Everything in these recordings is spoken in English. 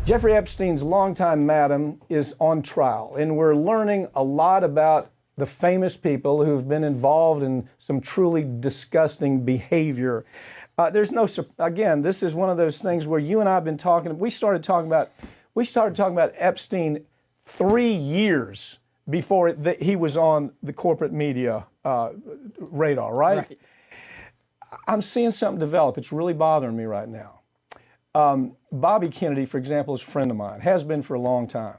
Jeffrey Epstein's longtime madam is on trial, and we're learning a lot about the famous people who've been involved in some truly disgusting behavior. Again, this is one of those things where you and I have been talking. We started talking about Epstein 3 years before he was on the corporate media radar, right? I'm seeing something develop. It's really bothering me right now. Bobby Kennedy, for example, is a friend of mine, has been for a long time.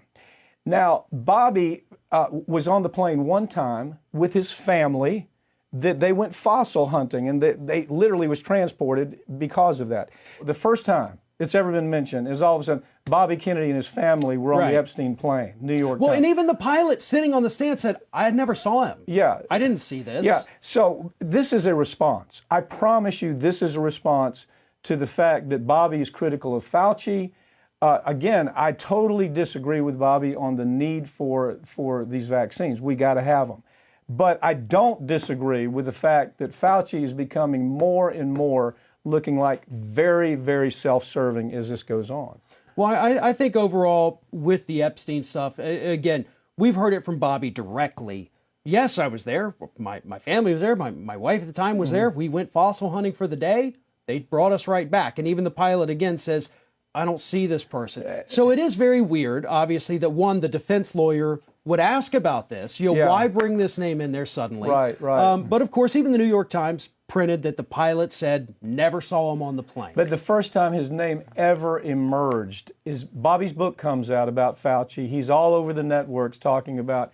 Now, Bobby was on the plane one time with his family. That they went fossil hunting, and they literally was transported because of that. The first time it's ever been mentioned is all of a sudden Bobby Kennedy and his family were on the Epstein plane, New York Times. And even the pilot sitting on the stand said, I never saw him. Yeah. I didn't see this. Yeah. So this is a response. I promise you this is a response to the fact that Bobby is critical of Fauci. Again, I totally disagree with Bobby on the need for these vaccines. We got to have them. But I don't disagree with the fact that Fauci is becoming more and more looking like very, very self-serving as this goes on. Well, I think overall with the Epstein stuff, again, we've heard it from Bobby directly. Yes, I was there. My family was there. My wife at the time was there. We went fossil hunting for the day. They brought us right back. And even the pilot again says, I don't see this person. So it is very weird, obviously, that one, the defense lawyer would ask about this. Why bring this name in there suddenly? Right. But of course, even the New York Times printed that the pilot said never saw him on the plane. But the first time his name ever emerged is Bobby's book comes out about Fauci. He's all over the networks talking about,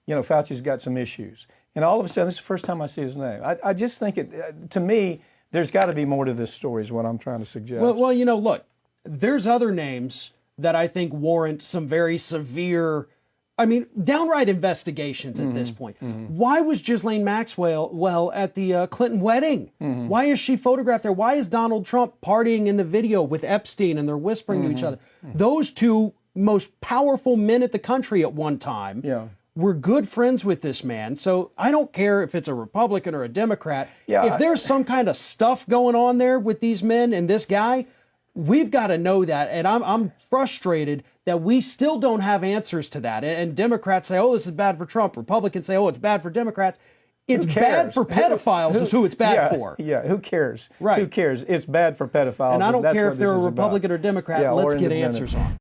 Fauci's got some issues. And all of a sudden, this is the first time I see his name. I just think to me, there's got to be more to this story is what I'm trying to suggest. Well, look, there's other names that I think warrant some very severe, downright investigations at this point. Why was Ghislaine Maxwell at the Clinton wedding? Why is she photographed there? Why is Donald Trump partying in the video with Epstein and they're whispering to each other? Those two most powerful men at the country at one time were good friends with this man. So I don't care if it's a Republican or a Democrat. If there's some kind of stuff going on there with these men and this guy, we've got to know that, and I'm frustrated that we still don't have answers to that. And Democrats say, oh, this is bad for Trump. Republicans say, oh, it's bad for Democrats. It's bad for pedophiles is who it's bad for. Yeah, who cares? Right. Who cares? It's bad for pedophiles. And I don't care if they're a Republican or Democrat. Let's get answers on.